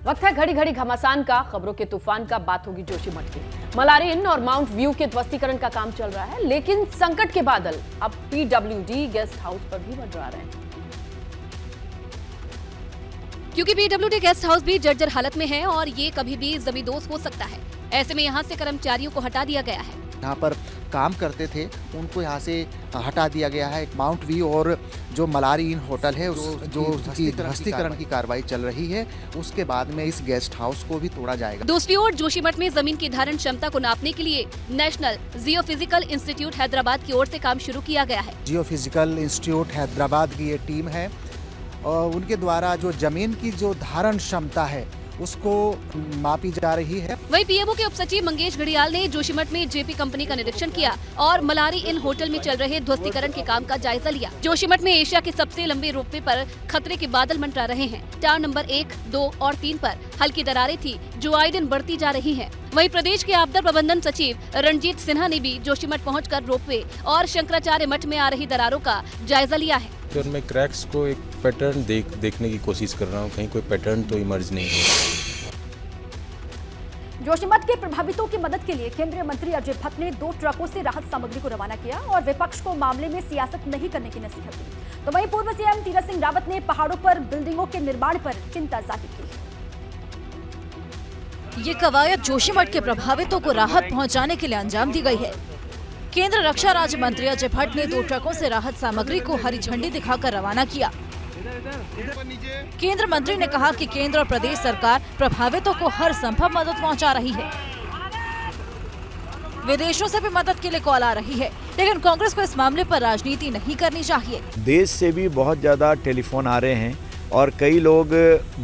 वक्त है घड़ी घड़ी घमासान का, खबरों के तूफान का। बात होगी जोशीमठ की। मलारी इन और माउंट व्यू के ध्वस्तीकरण का काम चल रहा है, लेकिन संकट के बादल अब पीडब्ल्यूडी गेस्ट हाउस पर भी मंडरा रहे हैं। क्योंकि पीडब्ल्यूडी गेस्ट हाउस भी जर्जर हालत में है और ये कभी भी जमींदोज हो सकता है। ऐसे में यहाँ से कर्मचारियों को हटा दिया गया है। यहाँ पर काम करते थे उनको यहाँ से हटा दिया गया है। माउंट व्यू और जो मलारी इन होटल है जो ध्वस्तीकरण की कार्रवाई चल रही है, उसके बाद में इस गेस्ट हाउस को भी तोड़ा जाएगा। दूसरी ओर जोशीमठ में जमीन की धारण क्षमता को नापने के लिए नेशनल जियोफिजिकल इंस्टीट्यूट हैदराबाद की ओर से काम शुरू किया गया है। जियोफिजिकल इंस्टीट्यूट हैदराबाद की ये टीम है और उनके द्वारा जो जमीन की जो धारण क्षमता है उसको मापी जा रही है। वहीं पीएमओ के उपसचिव मंगेश घड़ियाल ने जोशीमठ में जेपी कंपनी का निरीक्षण किया और मलारी इन होटल में चल रहे ध्वस्तीकरण के काम का जायजा लिया। जोशीमठ में एशिया के सबसे लंबे रोपवे पर खतरे के बादल मंडरा रहे हैं। टावर नंबर 1, 2 और 3 पर हल्की दरारें थी जो आए दिन बढ़ती जा रही है। वहीं प्रदेश के आपदा प्रबंधन सचिव रणजीत सिन्हा ने भी जोशीमठ पहुंचकर रोपवे और शंकराचार्य मठ में आ रही दरारों का जायजा लिया है। तो उनमें क्रैक्स को एक पैटर्न देखने की कोशिश कर रहा हूँ, कहीं कोई पैटर्न तो इमर्ज नहीं हो। जोशीमठ के प्रभावितों की मदद के लिए केंद्रीय मंत्री अजय भट्ट ने 2 ट्रकों से राहत सामग्री को रवाना किया और विपक्ष को मामले में सियासत नहीं करने की नसीहत दी। तो वहीं पूर्व सीएम तीरथ सिंह रावत ने पहाड़ों पर बिल्डिंगों के निर्माण पर चिंता जाहिर की। ये कवायद जोशीमठ के प्रभावितों को राहत पहुंचाने के लिए अंजाम दी गई है। केंद्र रक्षा राज्य मंत्री अजय भट्ट ने 2 ट्रकों से राहत सामग्री को हरी झंडी दिखाकर रवाना किया। केंद्र मंत्री ने कहा कि केंद्र और प्रदेश सरकार प्रभावितों को हर संभव मदद पहुंचा रही है। विदेशों से भी मदद के लिए कॉल आ रही है, लेकिन कांग्रेस को इस मामले पर राजनीति नहीं करनी चाहिए। देश से भी बहुत ज्यादा टेलीफोन आ रहे हैं और कई लोग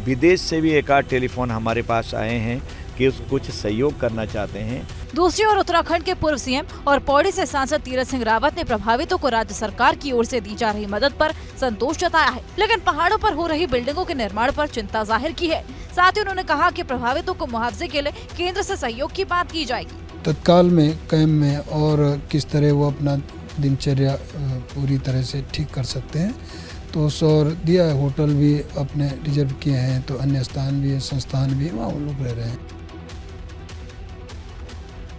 विदेश से भी एक आध टेलीफोन हमारे पास आए हैं कि कुछ सहयोग करना चाहते हैं। दूसरी ओर उत्तराखंड के पूर्व सीएम और पौड़ी से सांसद तीरथ सिंह रावत ने प्रभावितों को राज्य सरकार की ओर से दी जा रही मदद पर संतोष जताया है, लेकिन पहाड़ों पर हो रही बिल्डिंगों के निर्माण पर चिंता जाहिर की है। साथ ही उन्होंने कहा कि प्रभावितों को मुआवजे के लिए केंद्र से सहयोग की बात की जाएगी। तत्काल में कैंप में और किस तरह वो अपना दिनचर्या पूरी तरह से ठीक कर सकते हैं, तो उस और दिया है। होटल भी अपने रिजर्व किए हैं, तो अन्य स्थान भी है, संस्थान भी है, वहाँ वो लोग रह रहे हैं।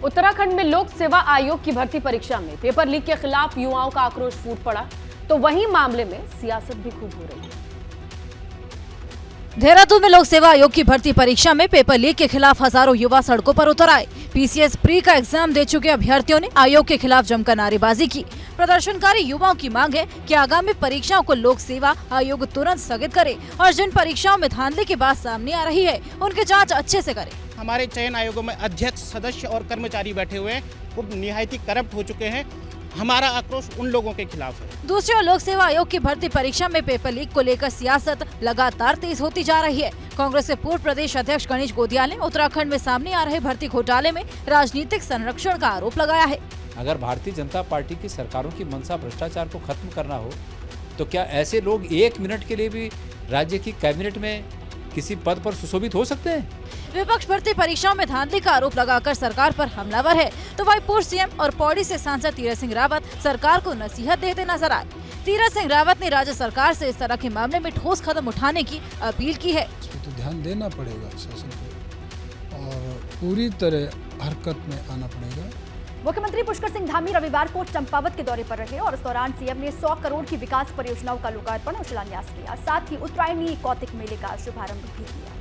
उत्तराखंड में लोक सेवा आयोग की भर्ती परीक्षा में पेपर लीक के खिलाफ युवाओं का आक्रोश फूट पड़ा, तो वहीं मामले में सियासत भी खूब हो रही है। देहरादून में लोक सेवा आयोग की भर्ती परीक्षा में पेपर लीक के खिलाफ हजारों युवा सड़कों पर उतर आए। पीसीएस प्री का एग्जाम दे चुके अभ्यर्थियों ने आयोग के खिलाफ जमकर नारेबाजी की। प्रदर्शनकारी युवाओं की मांग है कि आगामी परीक्षाओं को लोक सेवा आयोग तुरंत स्थगित करे और जिन परीक्षाओं में धांधली की बात सामने आ रही है उनकी जांच अच्छे से करे। हमारे चयन आयोगों में अध्यक्ष, सदस्य और कर्मचारी बैठे हुए हैं, वो निहायती करप्ट हो चुके हैं। हमारा आक्रोश उन लोगों के खिलाफ है। दूसरी ओर लोक सेवा आयोग की भर्ती परीक्षा में पेपर लीक को लेकर सियासत लगातार तेज होती जा रही है। कांग्रेस के पूर्व प्रदेश अध्यक्ष गणेश गोदियाल ने उत्तराखंड में सामने आ रहे भर्ती घोटाले में राजनीतिक संरक्षण का आरोप लगाया है। अगर भारतीय जनता पार्टी की सरकारों की मंशा भ्रष्टाचार को खत्म करना हो तो क्या ऐसे लोग 1 मिनट के लिए भी राज्य की कैबिनेट में किसी पद पर सुशोभित हो सकते हैं? विपक्ष भर्ती परीक्षाओं में धांधली का आरोप लगाकर सरकार पर हमलावर है, तो वही पूर्व सीएम और पौड़ी से सांसद तीरथ सिंह रावत सरकार को नसीहत देते नजर आए। तीरथ सिंह रावत ने राज्य सरकार से इस तरह के मामले में ठोस कदम उठाने की अपील की है। तो ध्यान देना पड़ेगा शासन को और पूरी तरह हरकत में आना पड़ेगा। मुख्यमंत्री पुष्कर सिंह धामी रविवार को चंपावत के दौरे पर रहे और इस दौरान सीएम ने 100 करोड़ की विकास परियोजनाओं का लोकार्पण और शिलान्यास किया। साथ ही उत्तरायणी कौतिक मेले का शुभारंभ भी किया।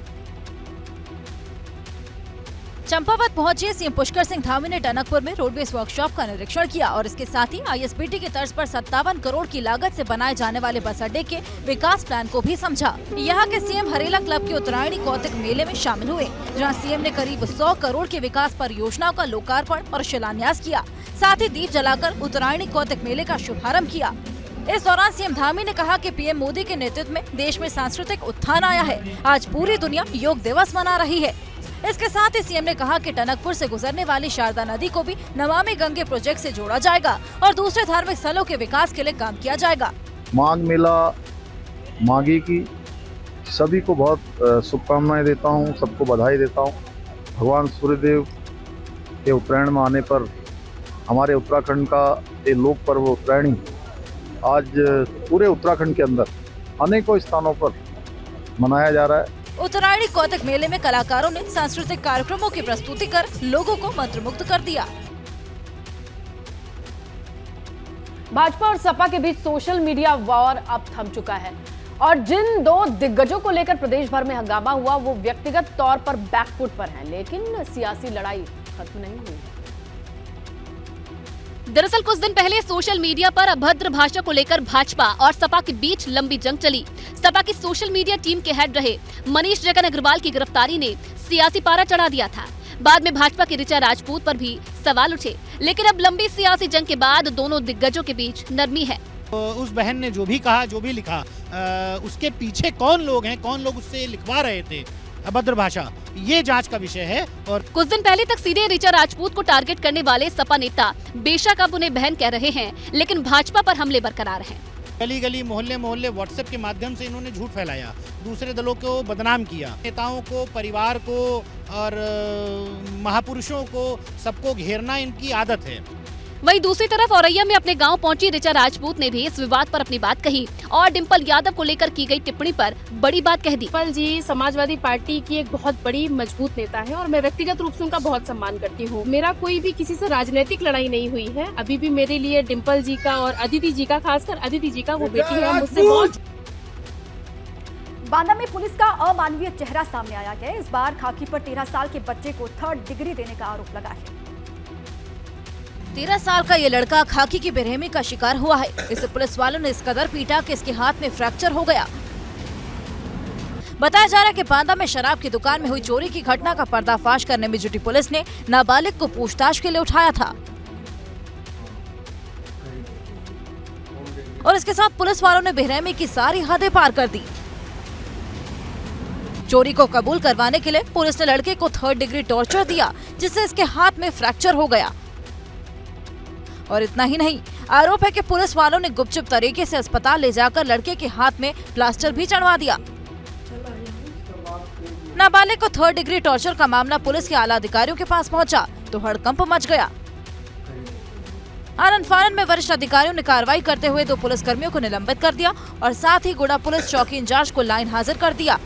चंपावत पहुंचे सीएम पुष्कर सिंह धामी ने टनकपुर में रोडवेज वर्कशॉप का निरीक्षण किया और इसके साथ ही आईएसबीटी की तर्ज पर 57 करोड़ की लागत से बनाए जाने वाले बस अड्डे के विकास प्लान को भी समझा। यहाँ के सीएम हरेला क्लब के उत्तरायणी कौतिक मेले में शामिल हुए, जहाँ सीएम ने करीब 100 करोड़ की विकास परियोजनाओं का लोकार्पण और शिलान्यास किया। साथ ही दीप जलाकर उत्तरायणी कौतिक मेले का शुभारंभ किया। इस दौरान सीएम धामी ने कहा कि पीएम मोदी के नेतृत्व में देश में सांस्कृतिक उत्थान आया है। आज पूरी दुनिया योग दिवस मना रही है। इसके साथ ही सीएम ने कहा कि टनकपुर से गुजरने वाली शारदा नदी को भी नमामि गंगे प्रोजेक्ट से जोड़ा जाएगा और दूसरे धार्मिक स्थलों के विकास के लिए काम किया जाएगा। माघ मेला माघी की सभी को बहुत शुभकामनाएं देता हूं, सबको बधाई देता हूं। भगवान सूर्यदेव के उत्तरायण में आने पर हमारे उत्तराखंड का ये लोक पर्व उत्तरायणी आज पूरे उत्तराखंड के अंदर अनेकों स्थानों पर मनाया जा रहा है। उत्तरायणी कौतक मेले में कलाकारों ने सांस्कृतिक कार्यक्रमों की प्रस्तुति कर लोगों को मंत्रमुग्ध कर दिया। भाजपा और सपा के बीच सोशल मीडिया वॉर अब थम चुका है और जिन दो दिग्गजों को लेकर प्रदेश भर में हंगामा हुआ वो व्यक्तिगत तौर पर बैकफुट पर हैं, लेकिन सियासी लड़ाई खत्म नहीं हुई। दरअसल कुछ दिन पहले सोशल मीडिया पर अभद्र भाषा को लेकर भाजपा और सपा के बीच लंबी जंग चली। सपा की सोशल मीडिया टीम के हेड रहे मनीष जगन अग्रवाल की गिरफ्तारी ने सियासी पारा चढ़ा दिया था। बाद में भाजपा की ऋचा राजपूत पर भी सवाल उठे, लेकिन अब लंबी सियासी जंग के बाद दोनों दिग्गजों के बीच नरमी है। उस बहन ने जो भी कहा, जो भी लिखा, उसके पीछे कौन लोग हैं, कौन लोग उससे लिखवा रहे थे अभद्र भाषा, ये जांच का विषय है। और कुछ दिन पहले तक सीधे ऋचा राजपूत को टारगेट करने वाले सपा नेता बेशक अब उन्हें बहन कह रहे हैं, लेकिन भाजपा पर हमले बरकरार हैं। गली गली मोहल्ले मोहल्ले व्हाट्सएप के माध्यम से इन्होंने झूठ फैलाया, दूसरे दलों को बदनाम किया, नेताओं को, परिवार को और महापुरुषों को सबको घेरना इनकी आदत है। वहीं दूसरी तरफ औरैया में अपने गांव पहुंची ऋचा राजपूत ने भी इस विवाद पर अपनी बात कही और डिंपल यादव को लेकर की गई टिप्पणी पर बड़ी बात कह दी। डिंपल जी समाजवादी पार्टी की एक बहुत बड़ी मजबूत नेता है और मैं व्यक्तिगत रूप से उनका बहुत सम्मान करती हूँ। मेरा कोई भी किसी से राजनीतिक लड़ाई नहीं हुई है। अभी भी मेरे लिए डिंपल जी का और अदिति जी का, खासकर अदिति जी का, वो बेटी है मुझसे बहुत। बांदा में पुलिस का अमानवीय चेहरा सामने आया है। इस बार खाकी पर 13 साल के बच्चे को 3rd डिग्री देने का आरोप लगा है। 13 साल का ये लड़का खाकी की बेरहमी का शिकार हुआ है। इसे पुलिस वालों ने इस कदर पीटा कि इसके हाथ में फ्रैक्चर हो गया। बताया जा रहा है कि बांदा में शराब की दुकान में हुई चोरी की घटना का पर्दाफाश करने में जुटी पुलिस ने नाबालिग को पूछताछ के लिए उठाया था और इसके साथ पुलिस वालों ने बेरहमी की सारी हदें पार कर दी। चोरी को कबूल करवाने के लिए पुलिस ने लड़के को 3rd डिग्री टॉर्चर दिया, जिससे इसके हाथ में फ्रैक्चर हो गया। और इतना ही नहीं, आरोप है कि पुलिस वालों ने गुपचुप तरीके से अस्पताल ले जाकर लड़के के हाथ में प्लास्टर भी चढ़वा दिया। नाबालिग को 3rd डिग्री टॉर्चर का मामला पुलिस के आला अधिकारियों के पास पहुंचा तो हड़कंप मच गया। आनन फानन में वरिष्ठ अधिकारियों ने कार्रवाई करते हुए 2 पुलिसकर्मियों को निलंबित कर दिया और साथ ही गुड़ा पुलिस चौकी इंचार्ज को लाइन हाजिर कर दिया।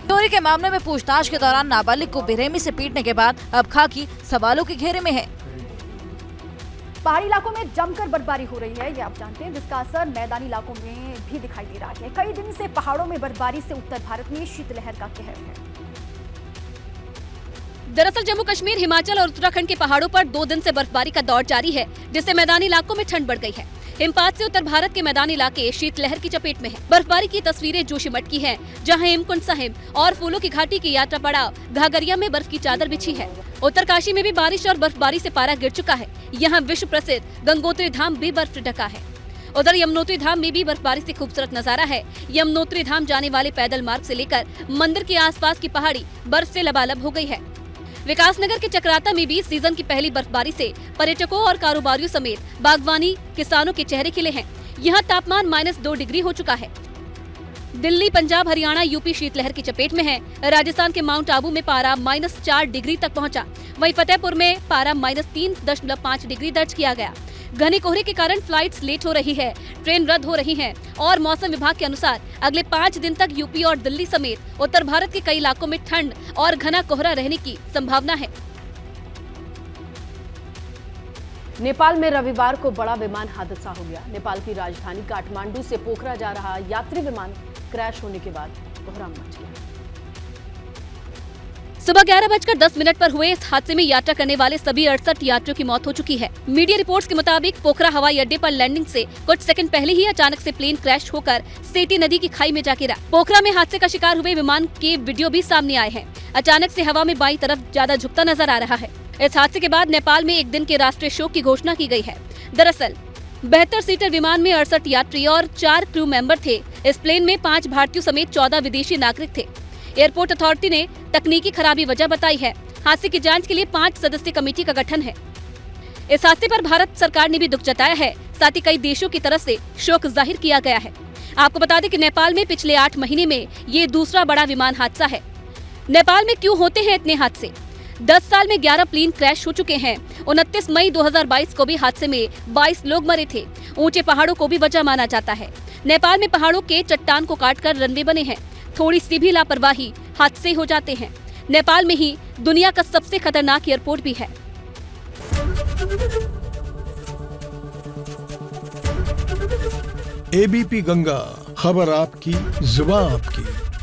चोरी के मामले में पूछताछ के दौरान नाबालिग को बेरहमी से पीटने के बाद अब खाकी सवालों के घेरे में है। पहाड़ी इलाकों में जमकर बर्फबारी हो रही है, ये आप जानते हैं, जिसका असर मैदानी इलाकों में भी दिखाई दे रहा है। कई दिन से पहाड़ों में बर्फबारी से उत्तर भारत में शीतलहर का कहर है। दरअसल जम्मू कश्मीर, हिमाचल और उत्तराखंड के पहाड़ों पर 2 दिन से बर्फबारी का दौर जारी है, जिससे मैदानी इलाकों में ठंड बढ़ गई है। हिमपात से उत्तर भारत के मैदानी इलाके शीतलहर की चपेट में हैं। बर्फबारी की तस्वीरें जोशीमठ की हैं, जहां हेमकुंड साहिब और फूलों की घाटी की यात्रा पड़ाव घाघरिया में बर्फ की चादर बिछी है। उत्तरकाशी में भी बारिश और बर्फबारी से पारा गिर चुका है। यहाँ विश्व प्रसिद्ध गंगोत्री धाम भी बर्फ से ढका है। उधर यमुनोत्री धाम में भी बर्फबारी से खूबसूरत नजारा है। यमुनोत्री धाम जाने वाले पैदल मार्ग से लेकर मंदिर के आसपास की पहाड़ी बर्फ से लबालब हो गई है। विकासनगर के चक्राता में भी सीजन की पहली बर्फबारी से पर्यटकों और कारोबारियों समेत बागवानी किसानों के चेहरे खिले हैं। यहाँ तापमान -2 डिग्री हो चुका है। दिल्ली, पंजाब, हरियाणा, यूपी शीतलहर की चपेट में है। राजस्थान के माउंट आबू में पारा -4 डिग्री तक पहुंचा। वहीं फतेहपुर में पारा -3.5 डिग्री दर्ज किया गया। घने कोहरे के कारण फ्लाइट्स लेट हो रही है, ट्रेन रद्द हो रही हैं और मौसम विभाग के अनुसार अगले 5 दिन तक यूपी और दिल्ली समेत उत्तर भारत के कई इलाकों में ठंड और घना कोहरा रहने की संभावना है। नेपाल में रविवार को बड़ा विमान हादसा हो गया। नेपाल की राजधानी काठमांडू से पोखरा जा रहा यात्री विमान क्रैश होने के बाद कोहराम मच गया। सुबह 11:10 पर हुए इस हादसे में यात्रा करने वाले सभी 68 यात्रियों की मौत हो चुकी है। मीडिया रिपोर्ट्स के मुताबिक पोखरा हवाई अड्डे पर लैंडिंग से कुछ सेकंड पहले ही अचानक से प्लेन क्रैश होकर सेती नदी की खाई में जा गिरा। पोखरा में हादसे का शिकार हुए विमान के वीडियो भी सामने आए हैं। अचानक से हवा में बाईं तरफ ज्यादा झुकता नजर आ रहा है। इस हादसे के बाद नेपाल में एक दिन के राष्ट्रीय शोक की घोषणा की गई है। दरअसल 72 सीटर विमान में 68 यात्री और 4 क्रू मेंबर थे। इस प्लेन में 5 भारतीयों समेत 14 विदेशी नागरिक थे। एयरपोर्ट अथॉरिटी ने तकनीकी खराबी वजह बताई है। हादसे की जांच के लिए 5 सदस्यीय कमेटी का गठन है। इस हादसे पर भारत सरकार ने भी दुख जताया है। साथ ही कई देशों की तरफ से शोक जाहिर किया गया है। आपको बता दें कि नेपाल में पिछले 8 महीने में ये दूसरा बड़ा विमान हादसा है। नेपाल में क्यों होते हैं इतने हादसे? 10 साल में 11 प्लेन क्रैश हो चुके हैं। 29 मई 2022 को भी हादसे में 22 लोग मरे थे। ऊंचे पहाड़ों को भी वजह माना जाता है। नेपाल में पहाड़ों के चट्टान को काटकर रनवे बने हैं। थोड़ी सी भी लापरवाही हादसे हो जाते हैं। नेपाल में ही दुनिया का सबसे खतरनाक एयरपोर्ट भी है। एबीपी गंगा, खबर आपकी, जुबान आपकी।